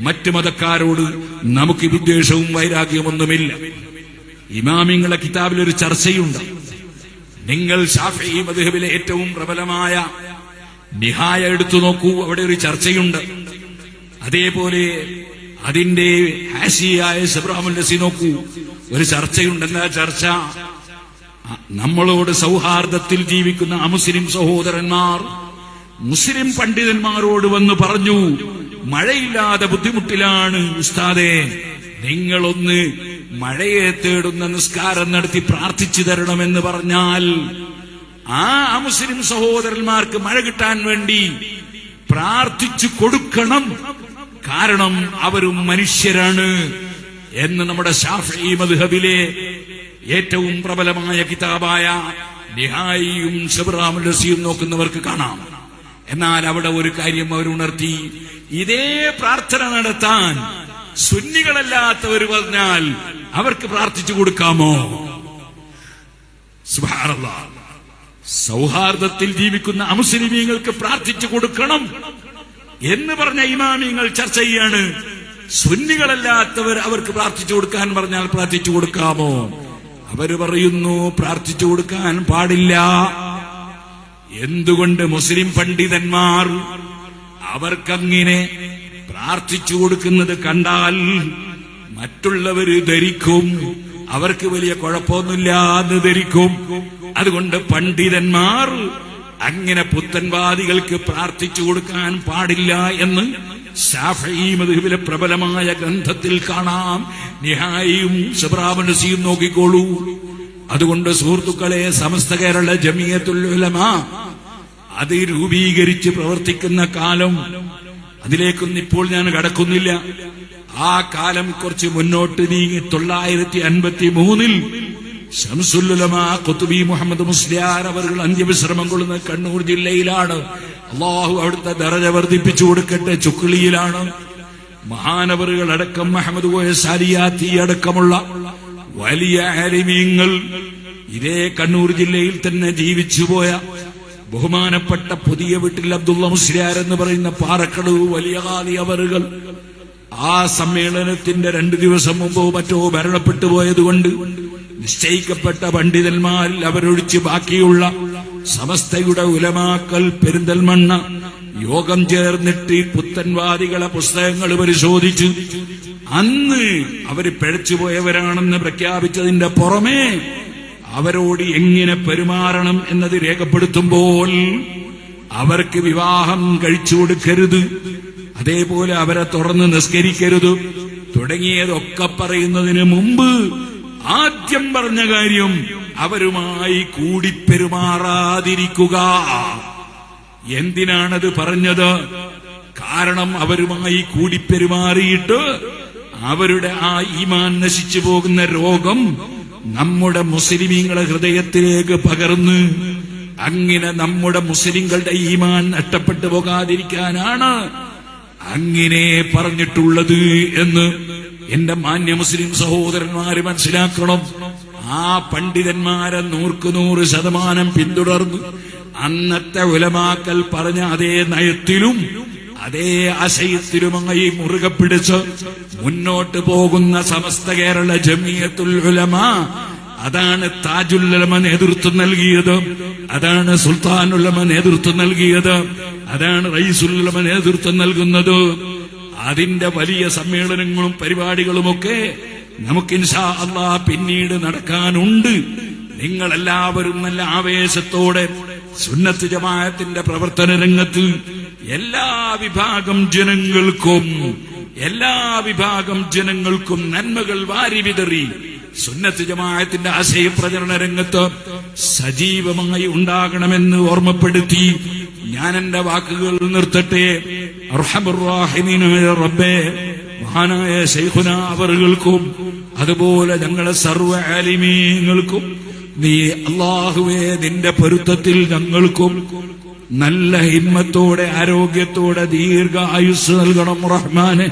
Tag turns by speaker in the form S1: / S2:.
S1: മറ്റു മതക്കാരോട് നമുക്ക് വിദ്വേഷവും വൈരാഗ്യമൊന്നുമില്ല. ഇമാമിങ്ങളെ കിതാബിലൊരു ചർച്ചയുണ്ട്. നിങ്ങൾ ശാഫിഈ മദ്ഹബിലെ ഏറ്റവും പ്രബലമായ നിഹായ എടുത്തു നോക്കൂ, അവിടെ ഒരു ചർച്ചയുണ്ട്. അതേപോലെ അതിന്റെ ഹാഷിയായ സബ്റാമുൽ നസി നോക്കൂ, ഒരു ചർച്ചയുണ്ട്. എന്താ ചർച്ച? നമ്മളോട് സൗഹാർദ്ദത്തിൽ ജീവിക്കുന്ന അമുസ്ലിം സഹോദരന്മാർ മുസ്ലിം പണ്ഡിതന്മാരോട് വന്ന് പറഞ്ഞു, മഴയില്ലാതെ ബുദ്ധിമുട്ടിലാണ് ഉസ്താദേ, നിങ്ങളൊന്ന് മഴയെ തേടുന്ന നിസ്കാരം നടത്തി പ്രാർത്ഥിച്ചു തരണമെന്ന് പറഞ്ഞാൽ ആ അമുസ്ലിം സഹോദരന്മാർക്ക് മഴ കിട്ടാൻ വേണ്ടി പ്രാർത്ഥിച്ചു കൊടുക്കണം, കാരണം അവരും മനുഷ്യരാണ് എന്ന് നമ്മുടെ ശാഫിഈ മദ്ഹബിലെ ഏറ്റവും പ്രബലമായ കിതാബായ നിഹായിയും സബ്റാമുൽ നസിയും നോക്കുന്നവർക്ക് കാണാം. എന്നാൽ അവിടെ ഒരു കാര്യം അവർ ഉണർത്തി, ഇതേ പ്രാർത്ഥന നടത്താൻ സുന്നികളല്ലാത്തവർ പറഞ്ഞാൽ അവർക്ക് പ്രാർത്ഥിച്ചു കൊടുക്കാമോ? സുബ്ഹാനല്ലാഹ്. സൗഹാർദ്ദത്തിൽ ജീവിക്കുന്ന അമുസ്ലിമീങ്ങൾക്ക് പ്രാർത്ഥിച്ചു കൊടുക്കണം എന്ന് പറഞ്ഞ ഇമാമിങ്ങൾ ചർച്ച ചെയ്യാണ്. സുന്നികളല്ലാത്തവർ അവർക്ക് പ്രാർത്ഥിച്ചു കൊടുക്കാൻ പറഞ്ഞാൽ പ്രാർത്ഥിച്ചു കൊടുക്കാമോ? അവര് പറയുന്നു പ്രാർത്ഥിച്ചു കൊടുക്കാൻ പാടില്ല. എന്തുകൊണ്ട്? മുസ്ലിം പണ്ഡിതന്മാർ അവർക്കങ്ങനെ പ്രാർത്ഥിച്ചു കൊടുക്കുന്നത് കണ്ടാൽ മറ്റുള്ളവര് ധരിക്കും അവർക്ക് വലിയ കുഴപ്പമൊന്നുമില്ല എന്ന് ധരിക്കും. അതുകൊണ്ട് പണ്ഡിതന്മാർ അങ്ങനെ പുത്തൻവാദികൾക്ക് പ്രാർത്ഥിച്ചു കൊടുക്കാൻ പാടില്ല എന്ന് ശാഫിഈ മദ്ഹബിലെ പ്രബലമായ ഗ്രന്ഥത്തിൽ കാണാം. നിഹായിയും സബ്റാമുൽ നസിയും നോക്കിക്കോളൂ. അതുകൊണ്ട് സുഹൃത്തുക്കളെ, സമസ്ത കേരള ജമിയത്തുൽ ഉലമ അത് രൂപീകരിച്ച് പ്രവർത്തിക്കുന്ന കാലം, അതിലേക്കൊന്നും ഇപ്പോൾ ഞാൻ കടക്കുന്നില്ല. ആ കാലം കുറച്ച് മുന്നോട്ട് നീങ്ങി 953 ശംസുൽ ഉലമ ഖുത്ബി മുഹമ്മദ് മുസ്ലിയാർ അവർ അന്ത്യവിശ്രമം കൊള്ളുന്ന കണ്ണൂർ ജില്ലയിലാണ്. അള്ളാഹു അവിടുത്തെ ദറജ വർദ്ധിപ്പിച്ചു കൊടുക്കട്ടെ. ചുക്ലിയിലാണ്. മഹാനവറുകൾ അടക്കം മുഹമ്മദ് കോയ സാലിയാത്തി അടക്കമുള്ള വലിയ ആലിമീങ്ങൾ ഇതേ കണ്ണൂർ ജില്ലയിൽ തന്നെ ജീവിച്ചുപോയ ബഹുമാനപ്പെട്ട പുതിയ വീട്ടിൽ അബ്ദുള്ള മുസ്ലിയാർ എന്ന് പറയുന്ന പാറക്കടു വലിയ ഖാദി അവറുകൾ ആ സമ്മേളനത്തിന്റെ 2 ദിവസം മുമ്പോ മറ്റോ മരണപ്പെട്ടു പോയതുകൊണ്ട് നിശ്ചയിക്കപ്പെട്ട പണ്ഡിതന്മാരിൽ അവരൊഴിച്ച് ബാക്കിയുള്ള സമസ്തയുടെ ഉലമാക്കൾ പെരിന്തൽമണ്ണ യോഗം ചേർന്നിട്ട് പുത്തൻവാദികളെ പുസ്തകങ്ങൾ പരിശോധിച്ചു. അന്ന് അവര് പിഴച്ചുപോയവരാണെന്ന് പ്രഖ്യാപിച്ചതിന്റെ പുറമെ അവരോട് എങ്ങനെ പെരുമാറണം എന്നത് രേഖപ്പെടുത്തുമ്പോൾ അവർക്ക് വിവാഹം കഴിച്ചു കൊടുക്കരുത്, അതേപോലെ അവരെ തുറന്ന് നിസ്കരിക്കരുത് തുടങ്ങിയതൊക്കെ പറയുന്നതിന് മുമ്പ് ആദ്യം പറഞ്ഞ കാര്യം അവരുമായി കൂടി പെരുമാറാതിരിക്കുക. എന്തിനാണത് പറഞ്ഞത്? കാരണം അവരുമായി കൂടി പെരുമാറിയിട്ട് അവരുടെ ആ ഈമാൻ നശിച്ചു പോകുന്ന രോഗം നമ്മുടെ മുസ്ലിമീങ്ങളെ ഹൃദയത്തിലേക്ക് പകർന്ന് അങ്ങനെ നമ്മുടെ മുസ്ലിങ്ങളുടെ ഈമാൻ നഷ്ടപ്പെട്ടു പോകാതിരിക്കാനാണ് അങ്ങനെ പറഞ്ഞിട്ടുള്ളത് എന്ന് എന്റെ മാന്യ മുസ്ലിം സഹോദരന്മാര് മനസ്സിലാക്കണം. ആ പണ്ഡിതന്മാരെ 100% പിന്തുടർന്ന് അന്നത്തെ ഉലമാക്കൽ പറഞ്ഞ അതേ നയത്തിലും അതേ ആശയത്തിലുമായി മുറുകെ പിടിച്ച് മുന്നോട്ട് പോകുന്ന സമസ്ത കേരള ജമിയത്തുൽ ഉലമ, അതാണ് താജുൽ ഉലമ നേതൃത്വം നൽകിയത്, അതാണ് സുൽത്താനുൽ ഉലമ നേതൃത്വം നൽകിയത്, അതാണ് റഈസുൽ ഉലമ നേതൃത്വം നൽകുന്നത്. അതിന്റെ വലിയ സമ്മേളനങ്ങളും പരിപാടികളുമൊക്കെ നമുക്ക് ഇൻഷാ അല്ലാഹ് പിന്നീട് നടക്കാനുണ്ട്. നിങ്ങളെല്ലാവരും നല്ല ആവേശത്തോടെ സുന്നത്ത് ജമാഅത്തിന്റെ പ്രവർത്തന രംഗത്ത് എല്ലാ വിഭാഗം ജനങ്ങൾക്കും നന്മകൾ വാരി വിതറി സുന്നത്ത് ജമാഅത്തിന്റെ ആശയ പ്രചരണ രംഗത്ത് സജീവമായി ഉണ്ടാകണമെന്ന് ഓർമ്മപ്പെടുത്തി ഞാൻ എന്റെ വാക്കുകൾ നിർത്തട്ടെ. അർഹമുർ റഹീമീനായ റബ്ബേ, മഹാനായ ശൈഖുനാ അവറുകൾക്കും അതുപോലെ ഞങ്ങളെ സർവ്വ ആലിമീങ്ങൾക്കും നീ അല്ലാഹുവേ നിന്റെ പൊരുത്തത്തിൽ ഞങ്ങൾക്കും നല്ല ഹിമ്മത്തോടെ ആരോഗ്യത്തോടെ ദീർഘ ആയുസ് നൽകണം റഹ്മാനെ.